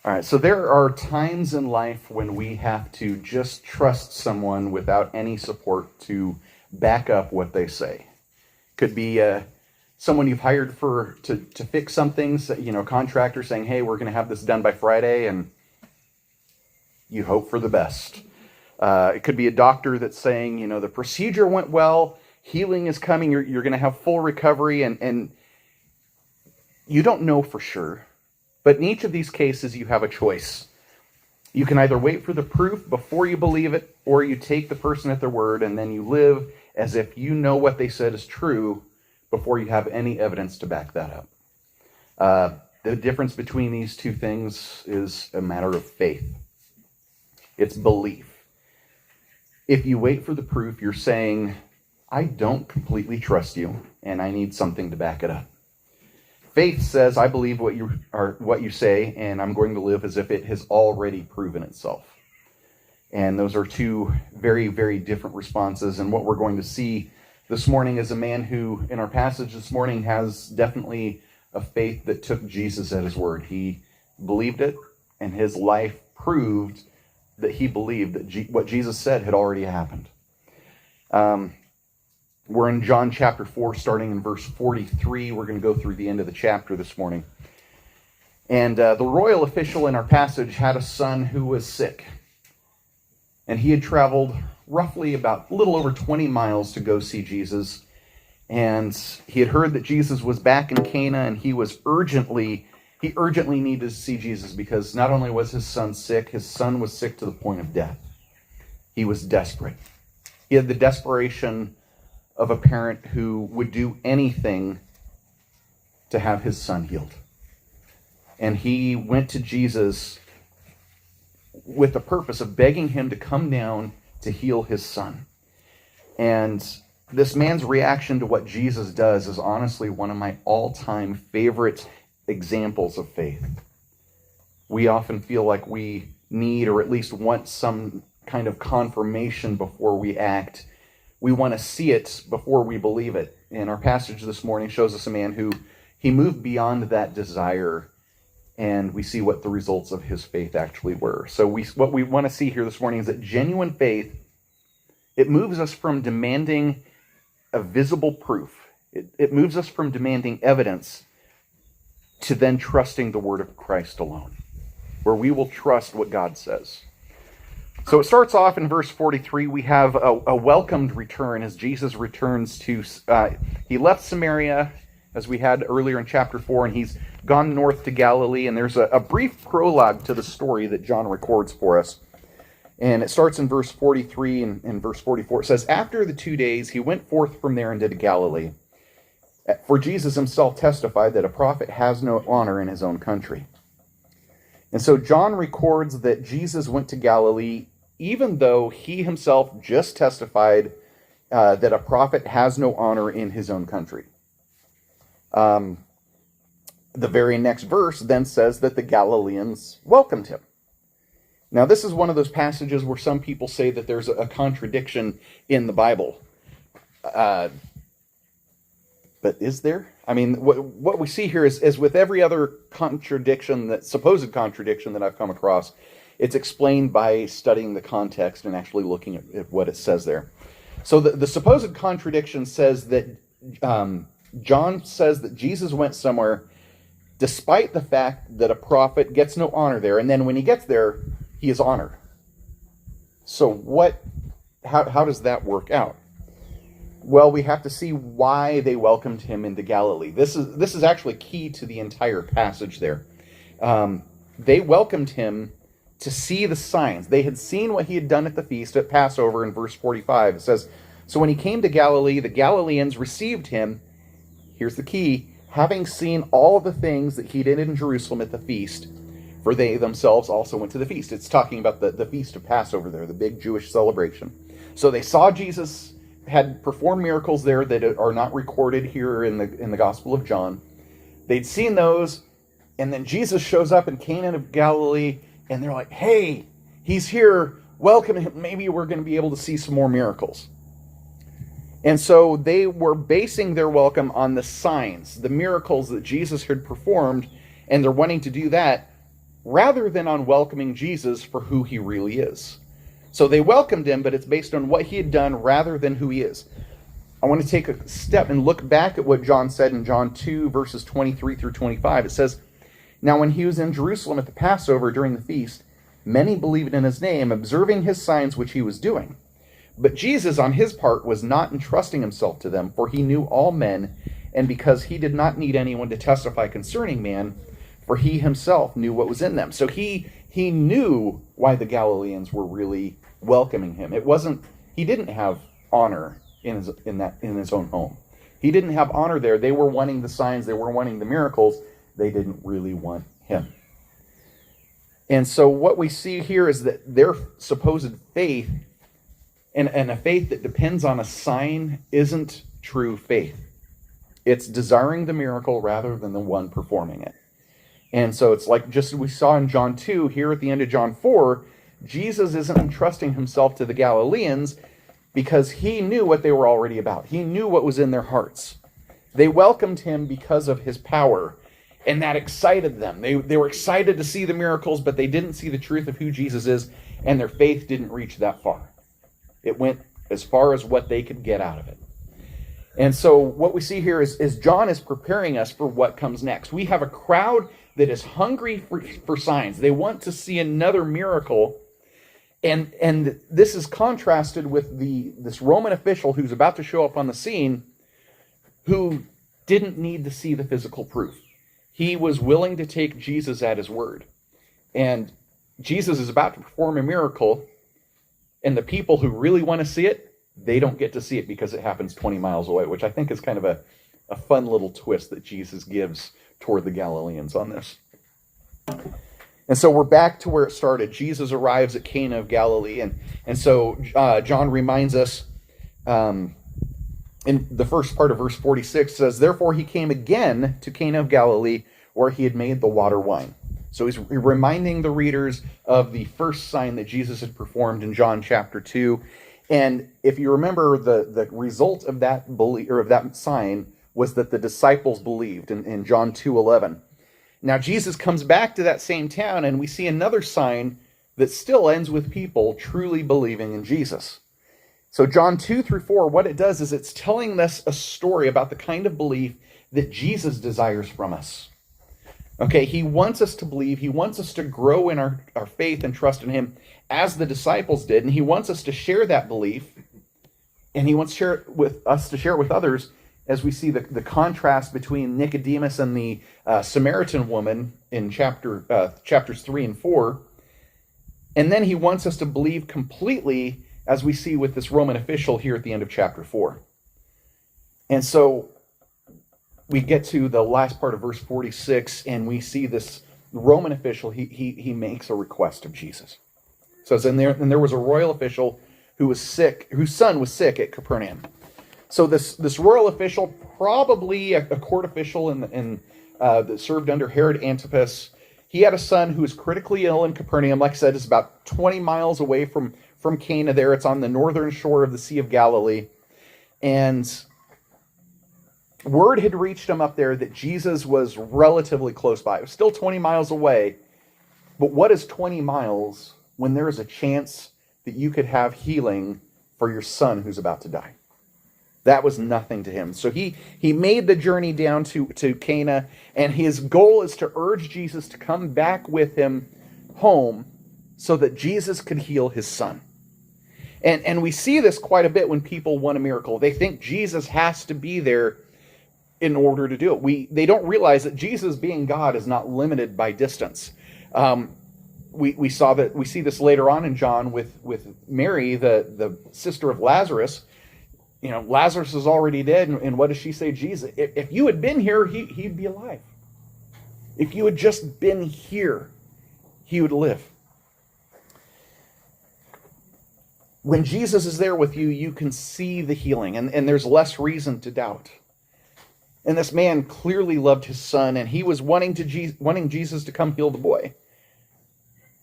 All right, so there are times in life when we have to just trust someone without any support to back up what they say. Could be someone you've hired to fix something, contractor saying, hey, we're going to have this done by Friday, and you hope for the best. It could be a doctor that's saying, the procedure went well, healing is coming, you're going to have full recovery, and you don't know for sure. But in each of these cases, you have a choice. You can either wait for the proof before you believe it, or you take the person at their word, and then you live as if you know what they said is true before you have any evidence to back that up. The difference between these two things is a matter of faith. It's belief. If you wait for the proof, you're saying, I don't completely trust you, and I need something to back it up. Faith says, I believe what you say, and I'm going to live as if it has already proven itself. And those are two very, very different responses. And what we're going to see this morning is a man who, in our passage this morning, has definitely a faith that took Jesus at his word. He believed it, and his life proved that he believed that what Jesus said had already happened. We're in John chapter 4, starting in verse 43. We're going to go through the end of the chapter this morning. And the royal official in our passage had a son who was sick. And he had traveled roughly about a little over 20 miles to go see Jesus. And he had heard that Jesus was back in Cana, and he urgently needed to see Jesus because not only was his son was sick to the point of death. He was desperate. He had the desperation of a parent who would do anything to have his son healed. And he went to Jesus with the purpose of begging him to come down to heal his son. And this man's reaction to what Jesus does is honestly one of my all-time favorite examples of faith. We often feel like we need, or at least want, some kind of confirmation before we act. We want to see it before we believe it. And our passage this morning shows us a man who he moved beyond that desire, and we see what the results of his faith actually were. So what we want to see here this morning is that genuine faith, it moves us from demanding a visible proof. It moves us from demanding evidence to then trusting the word of Christ alone, where we will trust what God says. So it starts off in verse 43. We have a welcomed return as Jesus returns to, he left Samaria, as we had earlier in chapter 4, and he's gone north to Galilee. And there's a brief prologue to the story that John records for us. And it starts in verse 43 and verse 44. It says, after the 2 days, he went forth from there into Galilee. For Jesus himself testified that a prophet has no honor in his own country. And so John records that Jesus went to Galilee even though he himself just testified that a prophet has no honor in his own country. The very next verse then says that the Galileans welcomed him. Now, this is one of those passages where some people say that there's a contradiction in the Bible. But is there? I mean, what we see here is with every other supposed contradiction that I've come across, it's explained by studying the context and actually looking at what it says there. So the supposed contradiction says that John says that Jesus went somewhere despite the fact that a prophet gets no honor there, and then when he gets there, he is honored. So how does that work out? Well, we have to see why they welcomed him into Galilee. This is actually key to the entire passage there. They welcomed him to see the signs. They had seen what he had done at the feast at Passover in verse 45. It says, so when he came to Galilee, the Galileans received him, here's the key, having seen all the things that he did in Jerusalem at the feast, for they themselves also went to the feast. It's talking about the feast of Passover there, the big Jewish celebration. So they saw Jesus had performed miracles there that are not recorded here in the Gospel of John. They'd seen those, and then Jesus shows up in Cana of Galilee, and they're like, hey, he's here, welcome him, maybe we're going to be able to see some more miracles. And so they were basing their welcome on the signs, the miracles that Jesus had performed, and they're wanting to do that rather than on welcoming Jesus for who he really is. So they welcomed him, but it's based on what he had done rather than who he is. I want to take a step and look back at what John said in John 2, verses 23 through 25. It says, "Now when he was in Jerusalem at the Passover during the feast, many believed in his name, observing his signs which he was doing. But Jesus, on his part, was not entrusting himself to them, for he knew all men, and because he did not need anyone to testify concerning man, for he himself knew what was in them." So he knew why the Galileans were really welcoming him. He didn't have honor in his own home. He didn't have honor there. They were wanting the signs, they were wanting the miracles. They didn't really want him. And so what we see here is that their supposed faith, and a faith that depends on a sign, isn't true faith. It's desiring the miracle rather than the one performing it. And so it's like just as we saw in John 2, here at the end of John 4, Jesus isn't entrusting himself to the Galileans because he knew what they were already about. He knew what was in their hearts. They welcomed him because of his power, and that excited them. They were excited to see the miracles, but they didn't see the truth of who Jesus is, and their faith didn't reach that far. It went as far as what they could get out of it. And so what we see here is John is preparing us for what comes next. We have a crowd that is hungry for signs. They want to see another miracle. And this is contrasted with this Roman official who's about to show up on the scene, who didn't need to see the physical proof. He was willing to take Jesus at his word. And Jesus is about to perform a miracle, and the people who really want to see it, they don't get to see it because it happens 20 miles away, which I think is kind of a fun little twist that Jesus gives toward the Galileans on this. And so we're back to where it started. Jesus arrives at Cana of Galilee. And so John reminds us in the first part of verse 46 says, "Therefore he came again to Cana of Galilee, where he had made the water wine." So he's reminding the readers of the first sign that Jesus had performed in John chapter 2. And if you remember, the result of that of that sign was that the disciples believed in John 2:11. Now Jesus comes back to that same town, and we see another sign that still ends with people truly believing in Jesus. So John 2 through 4, what it does is it's telling us a story about the kind of belief that Jesus desires from us. Okay, he wants us to believe. He wants us to grow in our faith and trust in him as the disciples did. And he wants us to share that belief. And he wants to share it with us, to share it with others, as we see the contrast between Nicodemus and the Samaritan woman in chapters 3 and 4. And then he wants us to believe completely, as we see with this Roman official here at the end of chapter 4. And so we get to the last part of verse 46, and we see this Roman official, he makes a request of Jesus. It says, and there was a royal official who was sick, whose son was sick at Capernaum. So this royal official, probably a court official that served under Herod Antipas, he had a son who was critically ill in Capernaum. Like I said, it's about 20 miles away from Cana there. It's on the northern shore of the Sea of Galilee. And word had reached him up there that Jesus was relatively close by. It was still 20 miles away. But what is 20 miles when there is a chance that you could have healing for your son who's about to die? That was nothing to him. So he made the journey down to Cana, and his goal is to urge Jesus to come back with him home so that Jesus could heal his son. And we see this quite a bit when people want a miracle. They think Jesus has to be there in order to do it. They don't realize that Jesus, being God, is not limited by distance. We see this later on in John with Mary, the sister of Lazarus. You know, Lazarus is already dead, and what does she say? Jesus, if you had been here, he'd be alive. If you had just been here, he would live. When Jesus is there with you, you can see the healing, and there's less reason to doubt. And this man clearly loved his son, and he was wanting Jesus to come heal the boy.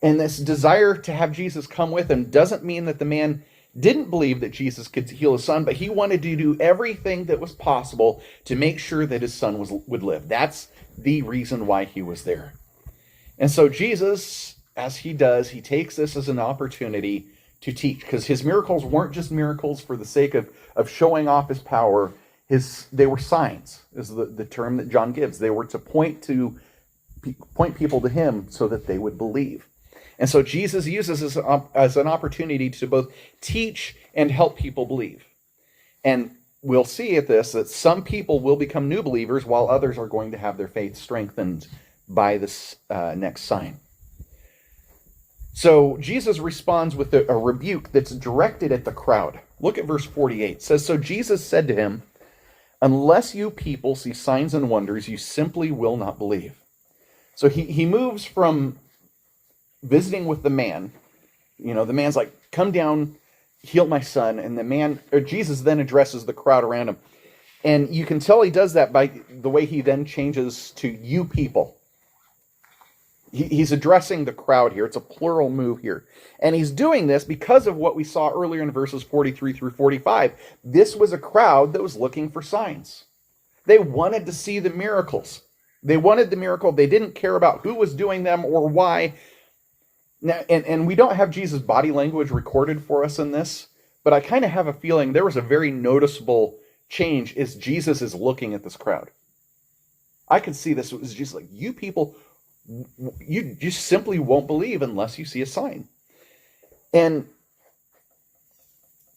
And this desire to have Jesus come with him doesn't mean that the man didn't believe that Jesus could heal his son, but he wanted to do everything that was possible to make sure that his son would live. That's the reason why he was there. And so Jesus, as he does, he takes this as an opportunity to teach, because his miracles weren't just miracles for the sake of showing off his power. They were signs, is the term that John gives. They were to point people to him so that they would believe. And so Jesus uses this as an opportunity to both teach and help people believe. And we'll see at this that some people will become new believers while others are going to have their faith strengthened by this next sign. So Jesus responds with a rebuke that's directed at the crowd. Look at verse 48. It says, "So Jesus said to him, 'Unless you people see signs and wonders, you simply will not believe.'" So he moves from visiting with the man. The man's like, "Come down, heal my son." And Jesus then addresses the crowd around him. And you can tell he does that by the way he then changes to "you people." He's addressing the crowd here. It's a plural move here. And he's doing this because of what we saw earlier in verses 43 through 45. This was a crowd that was looking for signs. They wanted to see the miracles. They wanted the miracle. They didn't care about who was doing them or why. Now, and we don't have Jesus' body language recorded for us in this, but I kind of have a feeling there was a very noticeable change as Jesus is looking at this crowd. I could see this. It was just like, you people, you just simply won't believe unless you see a sign. And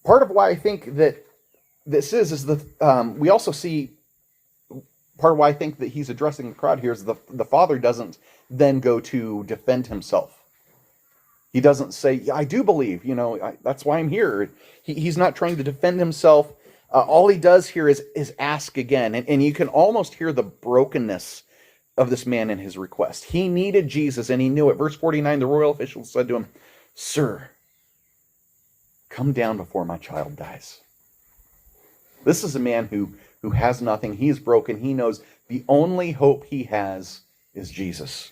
part of why I think that this is that we also see, part of why I think that he's addressing the crowd here is the Father doesn't then go to defend himself. He doesn't say, "Yeah, I do believe, that's why I'm here." He's not trying to defend himself. All he does here is ask again. And you can almost hear the brokenness of this man in his request. He needed Jesus and he knew it. Verse 49, the royal official said to him, "Sir, come down before my child dies." This is a man who has nothing. He is broken. He knows the only hope he has is Jesus.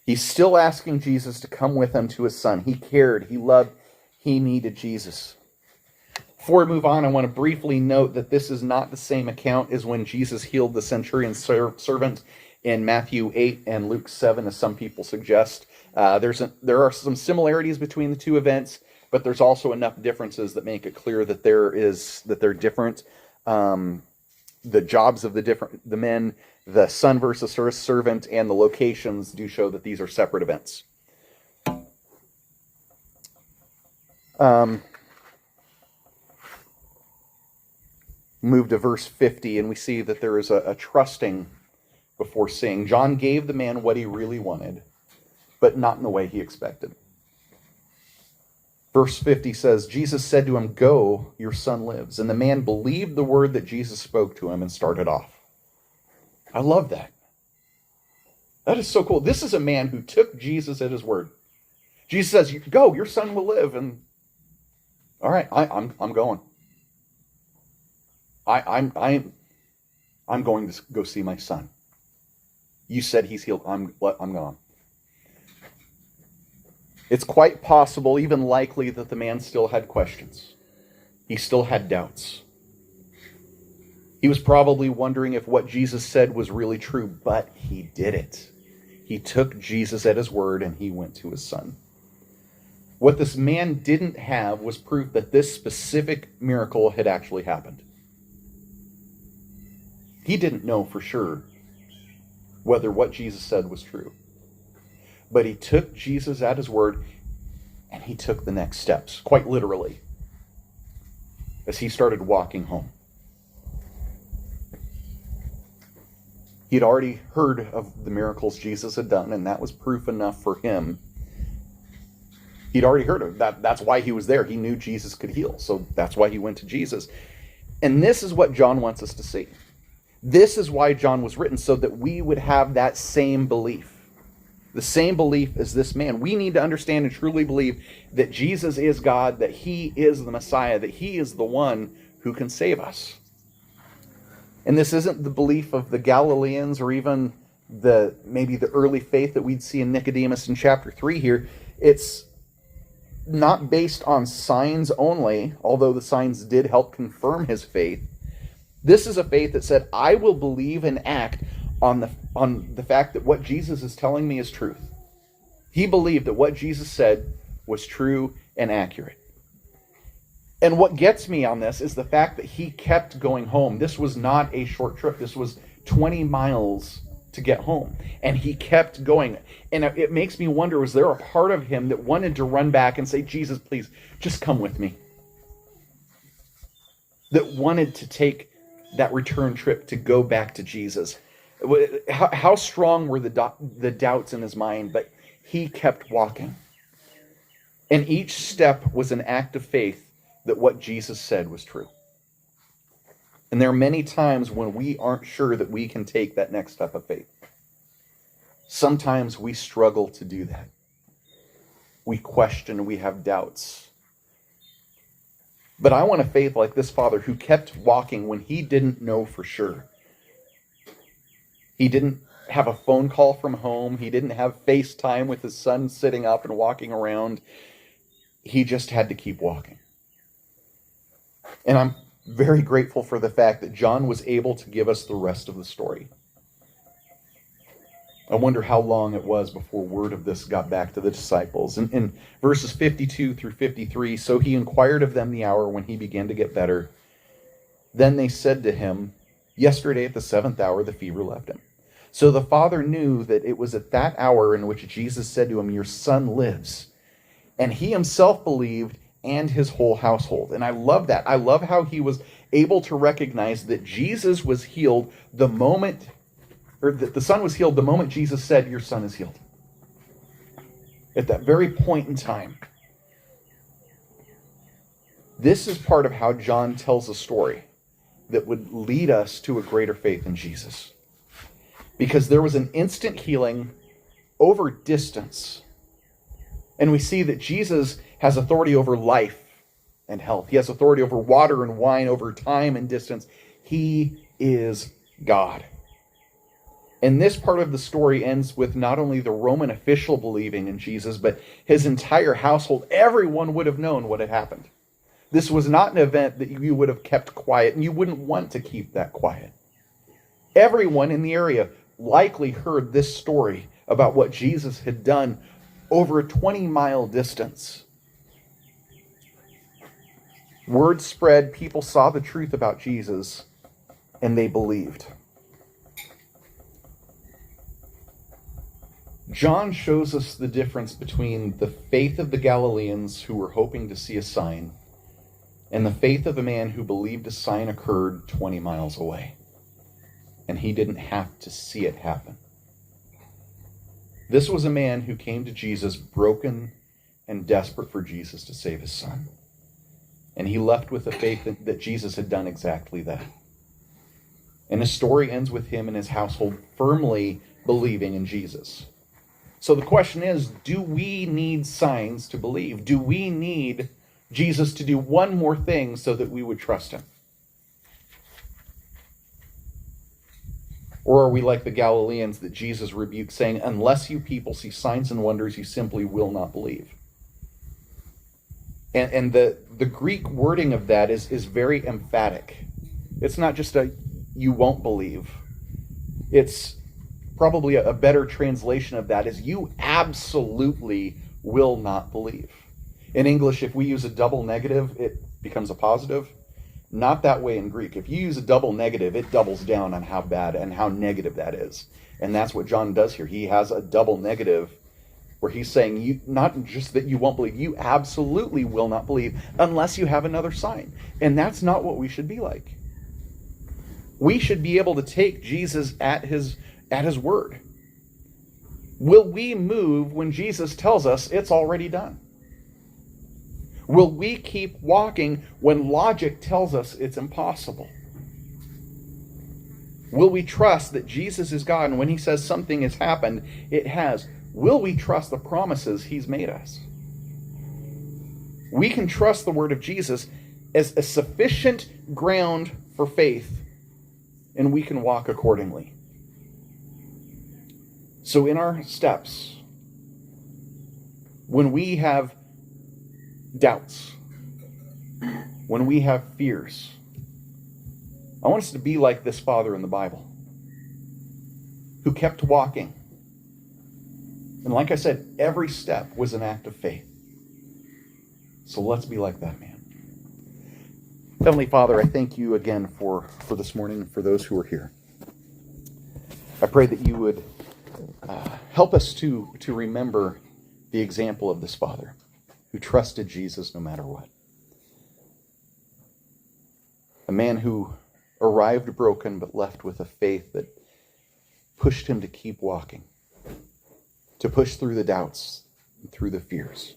He's still asking Jesus to come with him to his son. He cared. He loved. He needed Jesus. Before we move on, I want to briefly note that this is not the same account as when Jesus healed the centurion's servant in Matthew 8 and Luke 7, as some people suggest. There are some similarities between the two events, but there's also enough differences that make it clear that they're different. The jobs of the men, the son versus servant, and the locations do show that these are separate events. Move to verse 50, and we see that there is a trusting before seeing. John gave the man what he really wanted, but not in the way he expected. Verse 50 says, Jesus said to him, "Go, your son lives." And the man believed the word that Jesus spoke to him and started off. I love that. That is so cool. This is a man who took Jesus at his word. Jesus says, "Go, your son will live." And all right, I'm going. I'm going to go see my son. You said he's healed. I'm gone. It's quite possible, even likely, that the man still had questions. He still had doubts. He was probably wondering if what Jesus said was really true, but he did it. He took Jesus at his word and he went to his son. What this man didn't have was proof that this specific miracle had actually happened. He didn't know for sure whether what Jesus said was true. But he took Jesus at his word, and he took the next steps, quite literally, as he started walking home. He'd already heard of the miracles Jesus had done, and that was proof enough for him. He'd already heard of that. That's why he was there. He knew Jesus could heal, so that's why he went to Jesus. And this is what John wants us to see. This is why John was written, so that we would have that same belief. The same belief as this man. We need to understand and truly believe that Jesus is God, that he is the Messiah, that he is the one who can save us. And this isn't the belief of the Galileans or even maybe the early faith that we'd see in Nicodemus in chapter 3 here. It's not based on signs only, although the signs did help confirm his faith. This is a faith that said, I will believe and act on the fact that what Jesus is telling me is truth. He believed that what Jesus said was true and accurate. And what gets me on this is the fact that he kept going home. This was not a short trip. This was 20 miles to get home. And he kept going. And it makes me wonder, was there a part of him that wanted to run back and say, Jesus, please, just come with me? That wanted to take that return trip to go back to Jesus. How strong were the doubts in his mind? But he kept walking. And each step was an act of faith that what Jesus said was true. And there are many times when we aren't sure that we can take that next step of faith. Sometimes we struggle to do that. We question, we have doubts. But I want a faith like this father who kept walking when he didn't know for sure. He didn't have a phone call from home. He didn't have FaceTime with his son sitting up and walking around. He just had to keep walking. And I'm very grateful for the fact that John was able to give us the rest of the story. I wonder how long it was before word of this got back to the disciples. In verses 52 through 53, so he inquired of them the hour when he began to get better. Then they said to him, yesterday at the 7th hour the fever left him. So the father knew that it was at that hour in which Jesus said to him, your son lives. And he himself believed, and his whole household. And I love that. I love how he was able to recognize that Jesus was healed the moment, or that the son was healed the moment Jesus said, your son is healed. At that very point in time. This is part of how John tells a story that would lead us to a greater faith in Jesus. Because there was an instant healing over distance. And we see that Jesus has authority over life and health. He has authority over water and wine, over time and distance. He is God. And this part of the story ends with not only the Roman official believing in Jesus, but his entire household. Everyone would have known what had happened. This was not an event that you would have kept quiet, and you wouldn't want to keep that quiet. Everyone in the area likely heard this story about what Jesus had done over a 20-mile distance. Word spread, people saw the truth about Jesus, and they believed. John shows us the difference between the faith of the Galileans who were hoping to see a sign and the faith of a man who believed a sign occurred 20 miles away. And he didn't have to see it happen. This was a man who came to Jesus broken and desperate for Jesus to save his son. And he left with the faith that Jesus had done exactly that. And his story ends with him and his household firmly believing in Jesus. So the question is, do we need signs to believe? Do we need Jesus to do one more thing so that we would trust him? Or are we like the Galileans that Jesus rebuked, saying, unless you people see signs and wonders, you simply will not believe? And the Greek wording of that is very emphatic. It's not just a, you won't believe. It's probably a better translation of that is, you absolutely will not believe. In English, if we use a double negative, it becomes a positive. Not that way in Greek. If you use a double negative, it doubles down on how bad and how negative that is. And that's what John does here. He has a double negative where he's saying, you, not just that you won't believe, you absolutely will not believe unless you have another sign. And that's not what we should be like. We should be able to take Jesus at his word. Will we move when Jesus tells us it's already done? Will we keep walking when logic tells us it's impossible? Will we trust that Jesus is God, and when he says something has happened, it has? Will we trust the promises he's made us? We can trust the word of Jesus as a sufficient ground for faith, and we can walk accordingly. So in our steps, when we have doubts, when we have fears, I want us to be like this father in the Bible. who kept walking. And like I said, every step was an act of faith. So let's be like that man. Heavenly Father, I thank you again for this morning, for those who are here. I pray that you would help us to remember the example of this father who trusted Jesus no matter what. A man who arrived broken but left with a faith that pushed him to keep walking, to push through the doubts and through the fears.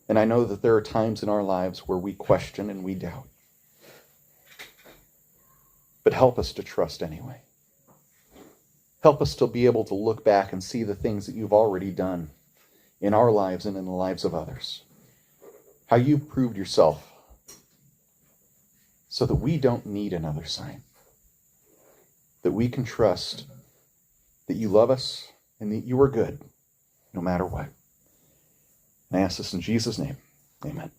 And I know that there are times in our lives where we question and we doubt. But help us to trust anyway. Help us to be able to look back and see the things that you've already done in our lives and in the lives of others. How you've proved yourself so that we don't need another sign. That we can trust that you love us and that you are good no matter what. And I ask this in Jesus' name. Amen.